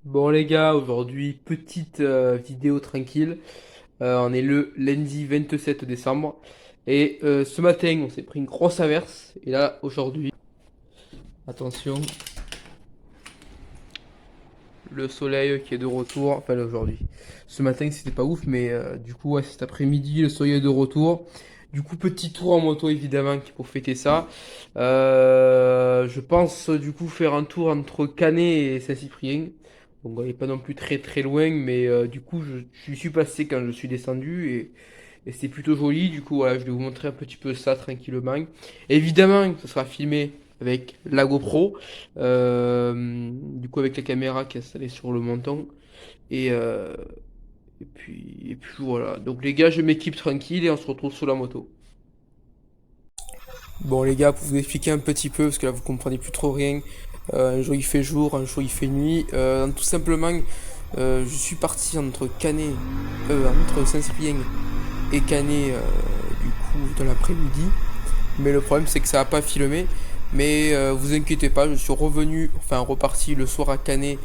Bon les gars, aujourd'hui petite vidéo tranquille. On est le lundi 27 décembre et ce matin on s'est pris une grosse averse et là aujourd'hui, attention, le soleil qui est de retour. Enfin là, aujourd'hui, ce matin c'était pas ouf mais du coup ouais, cet après-midi le soleil est de retour. Du coup petit tour en moto évidemment pour fêter ça. Je pense du coup faire un tour entre Canet et Saint-Cyprien. Donc on n'est pas non plus très très loin, mais du coup je suis passé quand je suis descendu et c'est plutôt joli. Du coup voilà, je vais vous montrer un petit peu ça tranquillement. Évidemment, ce sera filmé avec la GoPro, du coup avec la caméra qui est installée sur le menton. Et, euh, et puis voilà. Donc les gars, je m'équipe tranquille et on se retrouve sur la moto. Bon les gars, pour vous expliquer un petit peu, parce que là vous comprenez plus trop rien, un jour il fait jour, un jour il fait nuit. Tout simplement, je suis parti entre Canet, entre Saint-Cyprien et Canet, du coup dans l'après-midi. Mais le problème c'est que ça a pas filmé. Mais vous inquiétez pas, je suis revenu, enfin reparti le soir à Canet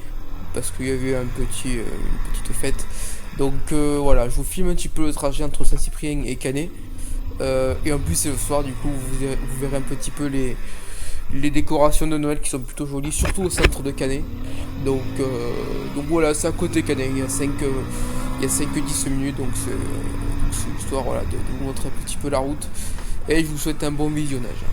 parce qu'il y avait une petite fête. Donc voilà, je vous filme un petit peu le trajet entre Saint-Cyprien et Canet. Et en plus, c'est le soir, du coup, vous verrez un petit peu les décorations de Noël qui sont plutôt jolies, surtout au centre de Canet. Donc voilà, c'est à côté Canet, il y a 5-10 minutes, donc c'est histoire voilà, de vous montrer un petit peu la route. Et je vous souhaite un bon visionnage.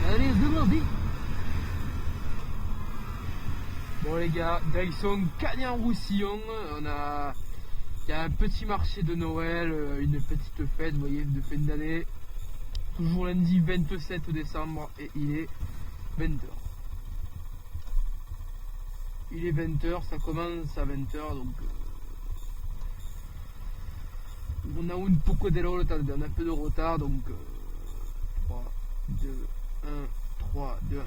Allez, demandez. Bon les gars, direction Cagnan-Roussillon, il y a un petit marché de Noël, une petite fête, vous voyez, de fin d'année. Toujours lundi 27 décembre et il est 20h. Il est 20h, ça commence à 20h donc on a un poco de retard, on a un peu de retard donc 3, 2, 1, 3, 2, 1.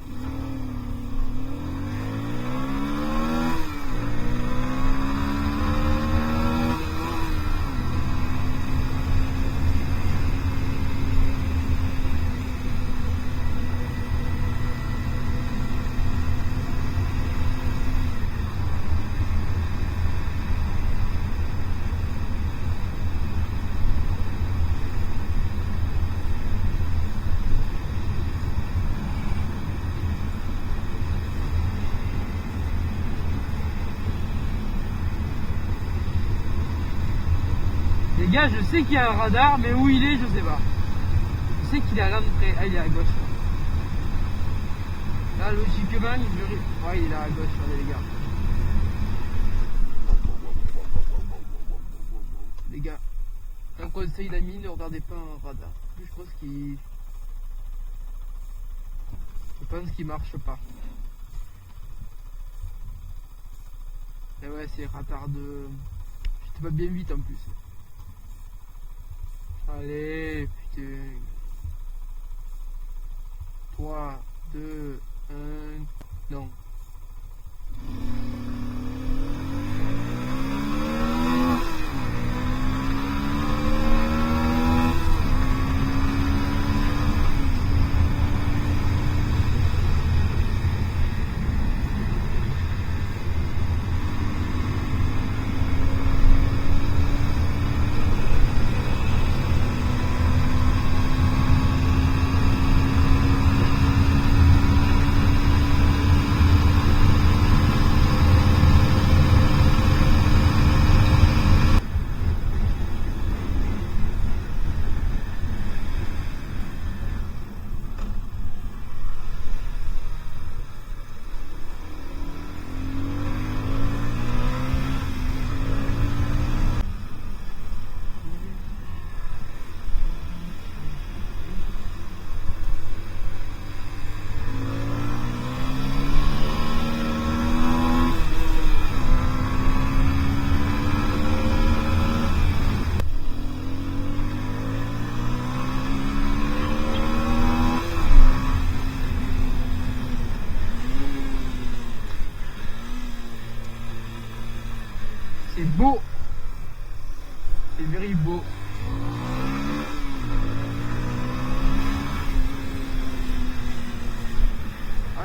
Les gars, je sais qu'il y a un radar, mais où il est, je sais pas. Je sais qu'il est à l'entrée. Ah, il est à gauche. Là, logiquement, il devrait. Ouais, il est à gauche, regardez, les gars. Les gars, un conseil d'amis, ne regardez pas un radar. Plus, je pense qu'il marche pas. Et ouais, c'est radar de. J'étais pas bien vite en plus. Allez, putain. 3, 2, 1. Non.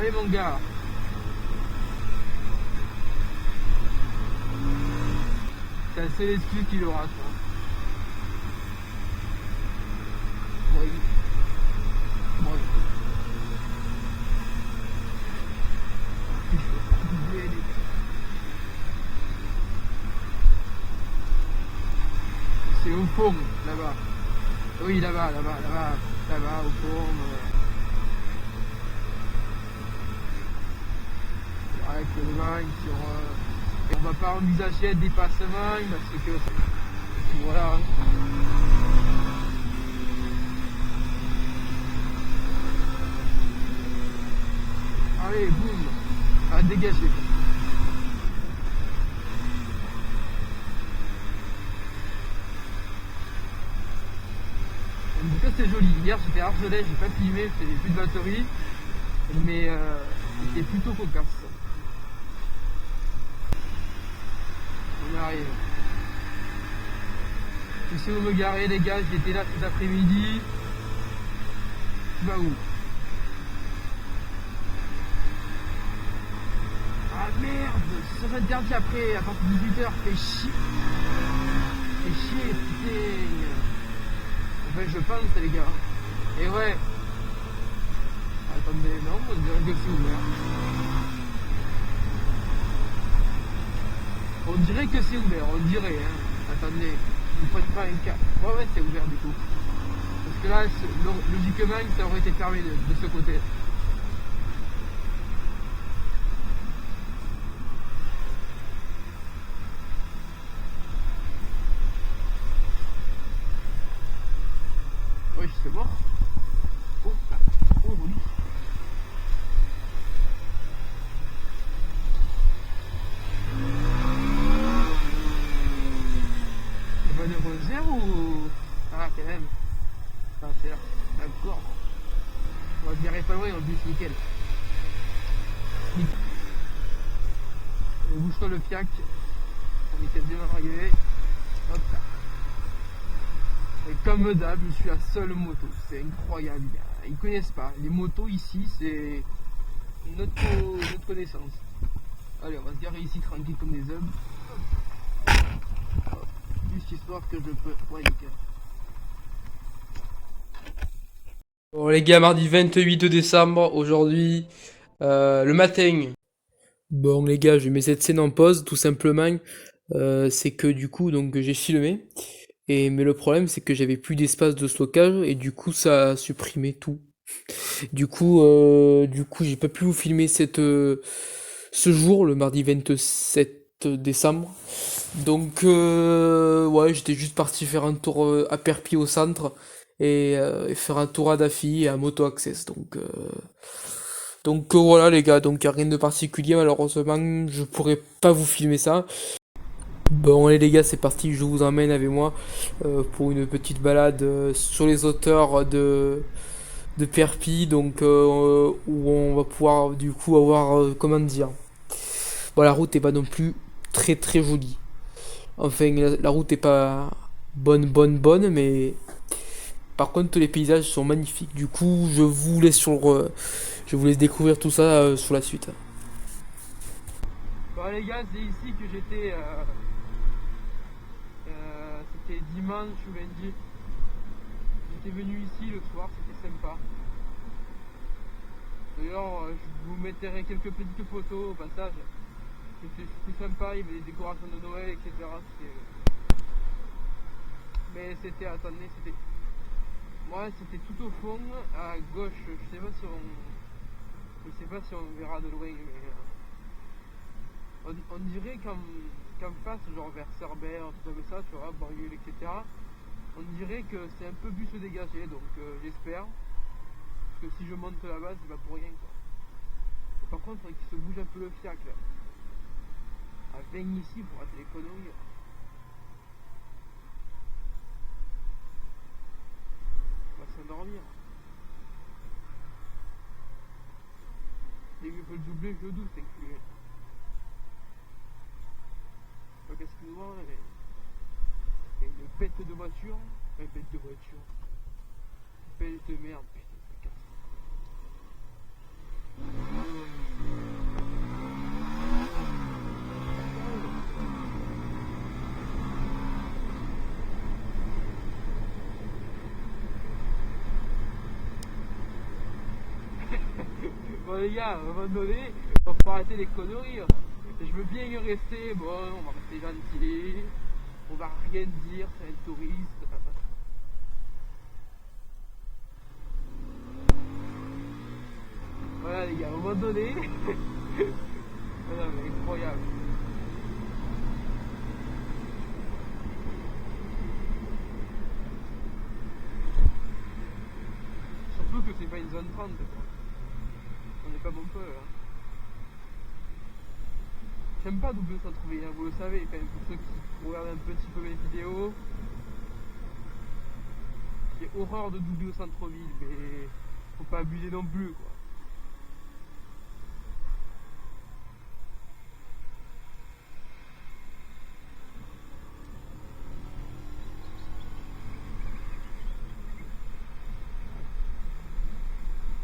Allez mon gars. C'est la seule excuse qu'il aura, ça. Oui. Bon. C'est au fond, là-bas. Oui, là-bas, au fond. Actuellement, on va pas envisager un dépassement parce que voilà. Allez, boum, à dégager. En tout cas, c'est joli. Hier, j'étais à Argelès, j'ai pas filmé, j'avais plus de batterie, mais c'était plutôt cocasse. On arrive. Je sais où me garer, les gars, j'étais là cet après-midi. Tu vas où? Ah merde, ça va être interdit après, à partir de 18h, fais chier. Fais chier, putain. Enfin, je pense, les gars. Et ouais. Attendez, non, on dirait que c'est ouvert. On dirait que c'est ouvert, on dirait, hein. Attendez, vous faites pas un cas. Ouais, c'est ouvert du coup. Parce que là, logiquement, ça aurait été fermé de ce côté. Oui, c'est mort. Oh, joli. Il y a pas de Rosaire ou... Ah, quand même. Ah, c'est là. D'accord. On va se garer pas loin en plus, nickel. Bouge-toi le fiac. On était bien arrivé. Hop là. Et comme d'hab, je suis la seule moto. C'est incroyable. Ils connaissent pas. Les motos ici, c'est notre connaissance. Allez, on va se garer ici tranquille comme des hommes. Juste histoire que je peux. Ouais, nickel. Bon les gars, mardi 28 décembre, aujourd'hui, le matin. Bon les gars, je mets cette scène en pause, tout simplement. C'est que du coup, donc j'ai filmé. Mais le problème, c'est que j'avais plus d'espace de stockage et du coup, ça a supprimé tout. Du coup, j'ai pas pu vous filmer ce jour, le mardi 27 décembre. Donc, ouais, j'étais juste parti faire un tour à Perpignan au centre et faire un tour à Daffy et à Moto Access. Donc, voilà les gars, donc y a rien de particulier malheureusement, je pourrais pas vous filmer ça. Bon allez les gars, c'est parti, je vous emmène avec moi pour une petite balade sur les hauteurs de Perpignan, donc où on va pouvoir du coup avoir, comment dire, bon la route est pas non plus très très jolie. Enfin la route est pas bonne, mais par contre les paysages sont magnifiques. Du coup je vous laisse découvrir tout ça sur la suite. Bon les gars, c'est ici que j'étais. C'était dimanche ou lundi. J'étais venu ici le soir, c'était sympa. D'ailleurs, je vous mettrai quelques petites photos au passage. C'était sympa, il y avait des décorations de Noël, etc. Mais c'était, attendez, c'était. Moi, c'était tout au fond, à gauche. Je sais pas si on verra de loin, mais on dirait qu'en face, genre vers Cerbère, tout comme ça, tu vois, Bariol, etc. On dirait que c'est un peu bus dégagé, donc j'espère. Parce que si je monte là-bas, c'est pas pour rien, quoi. Et par contre, il faudrait qu'il se bouge un peu le fiac, là. À 20 ici, pour rater les conneries. On va s'endormir. Dès que je peux le doubler, je le double, c'est inclus. Qu'est-ce qu'il nous voit, il y a une bête de voiture. Une bête de voiture. Une bête de merde, putain, ça casse. Bon les gars, à un moment donné, on faut arrêter les conneries. Je veux bien y rester, bon, on va rester gentil, on va rien dire, c'est un touriste. Voilà les gars, à un moment donné, voilà, mais incroyable. Surtout que c'est pas une zone 30 quoi. On n'est pas bon peu là. J'aime pas double centre-ville, hein, vous le savez, quand même, pour ceux qui regardent un petit peu mes vidéos. J'ai horreur de doubler au centre-ville, mais faut pas abuser non plus quoi.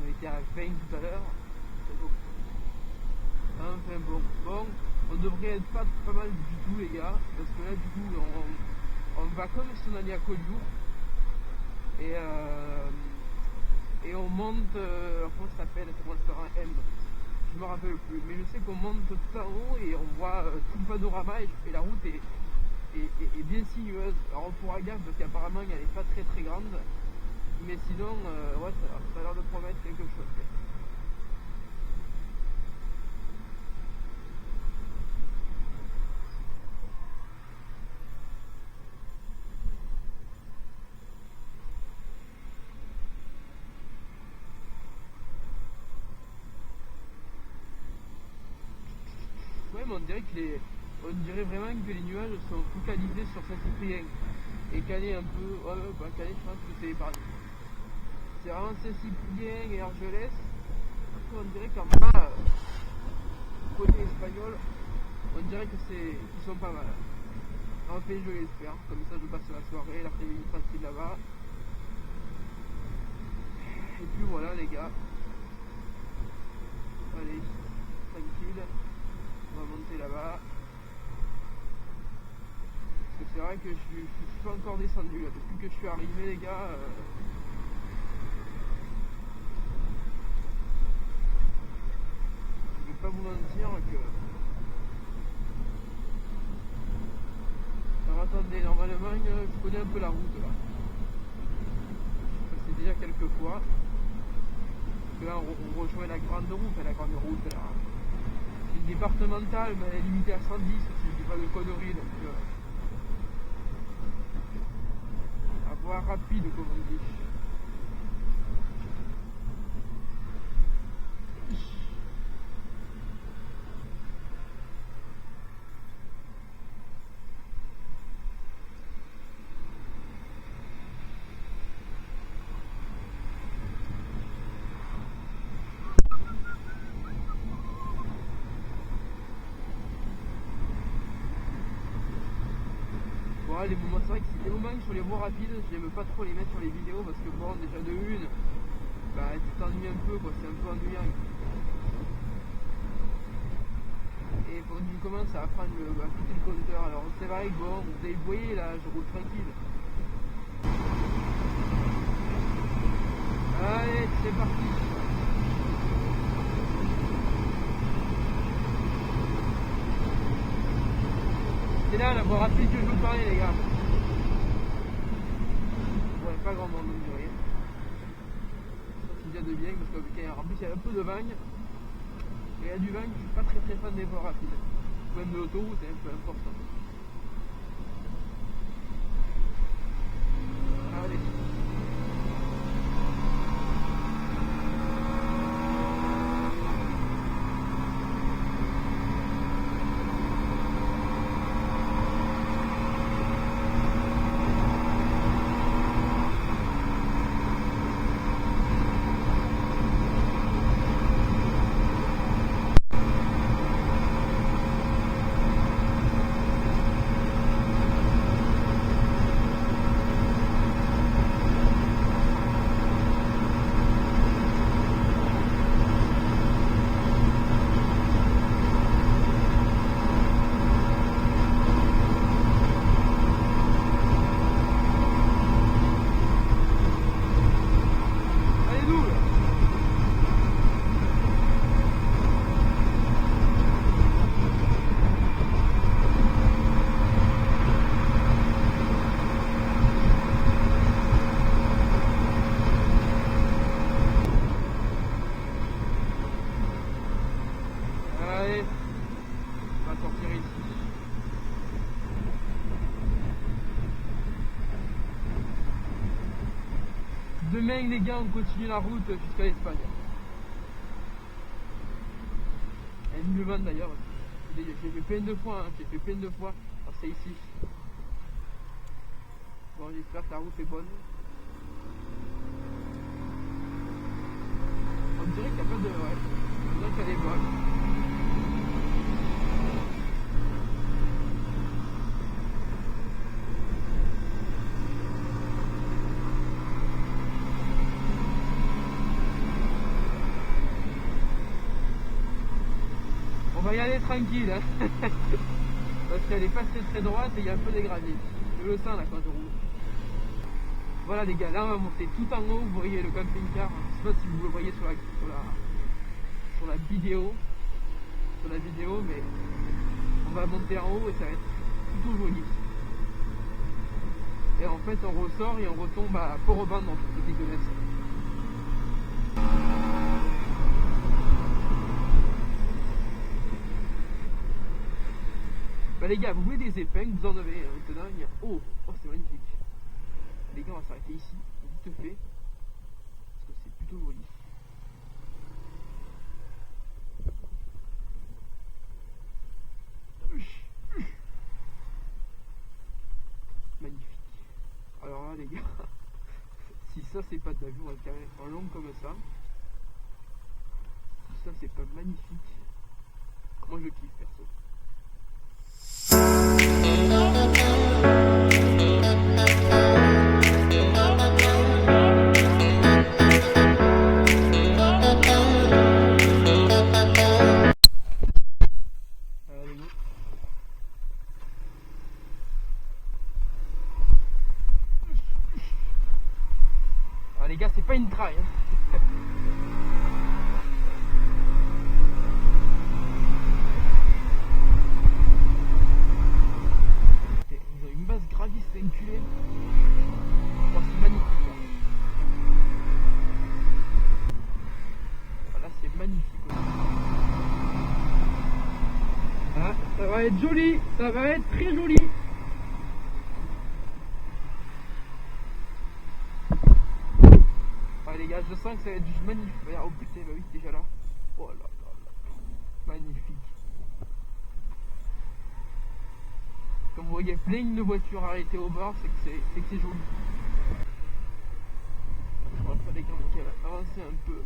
On était à 20 tout à l'heure, c'est beau. Enfin bon, on devrait être pas mal du tout les gars, parce que là du coup on va comme si on allait à Collioure et on monte, comment ça s'appelle, c'est le restaurant M, je me rappelle plus, mais je sais qu'on monte tout en haut et on voit tout le panorama et la route est bien sinueuse. Alors on pourra gaffe parce qu'apparemment elle est pas très grande, mais sinon ouais ça a l'air de promettre quelque chose. Ouais, mais on dirait vraiment que les nuages sont focalisés sur Saint-Cyprien. Et Canet un peu. Ouais, bah Canet, je pense que c'est épargné. C'est vraiment Saint-Cyprien et Argelès. On dirait qu'en bas, côté espagnol, on dirait que qu'ils sont pas mal. Enfin, je l'espère. Comme ça, je passe la soirée, l'après-midi tranquille là-bas. Et puis voilà, les gars. Allez, tranquille. On va monter là-bas. Parce que c'est vrai que je suis pas encore descendu là. Depuis que je suis arrivé les gars. Je vais pas vous mentir que. Alors attendez, normalement je connais un peu la route là. Je passais déjà quelques fois. Parce que là on rejoint la grande route là. Une départementale, mais elle est limitée à 110 si je dis pas de conneries, donc à voie rapide comme on dit. Bon, les moments, c'est vrai que c'est des moments sur les voies rapides, j'aime pas trop les mettre sur les vidéos parce que bon, déjà de une, bah tu t'ennuies un peu quoi, c'est un peu ennuyant. Et quand tu commences à prendre à quitter le compteur, alors c'est vrai que bon, vous voyez là, je roule tranquille. Allez, c'est parti. C'est là la voie rapide que je vous parlais les gars. Ouais, pas grand monde donc rien. Ça c'est déjà de bien parce qu'en plus il y a un peu de vent. Et il y a du vent, je suis pas très fan des voies rapides. Même de l'autoroute, c'est un peu important. Allez. demain les gars, on continue la route jusqu'à l'Espagne. Et vivement d'ailleurs. J'ai fait plein de fois, hein. J'ai fait plein de fois. Alors c'est ici. Bon, j'espère que la route est bonne. On dirait qu'il n'y a pas de... Ouais. On dirait qu'elle est bonne. On va y aller tranquille, hein. Parce qu'elle est pas très droite et il y a un peu des graviers. Je le sens là quand je roule. Voilà les gars, là on va monter tout en haut, vous voyez le camping-car. Je sais pas si vous le voyez sur la vidéo. Mais on va monter en haut et ça va être plutôt joli. Et en fait on ressort et on retombe à Port-au-Banc dans cette dégueulasse. Bah les gars, vous voulez des épingles, vous en avez maintenant. Oh, c'est magnifique. Les gars, on va s'arrêter ici, vite fait, parce que c'est plutôt joli. Magnifique. Alors là les gars, si ça c'est pas de la vue, on va le carrer en long comme ça. Si ça c'est pas magnifique, moi je kiffe perso. Alors les gars, c'est pas une traille, hein. Ils ont une base graviste, c'est enculé. Oh, c'est magnifique là. Voilà, c'est magnifique aussi. Ah, ça va être joli, ça va être très joli. Ah les gars, je sens que ça va être juste magnifique. Oh putain, bah oui, c'est déjà là. Oh là là là. Magnifique. Comme vous voyez plein de voitures arrêtées au bord, c'est que c'est joli. Je crois que les gars, on va avancer un peu.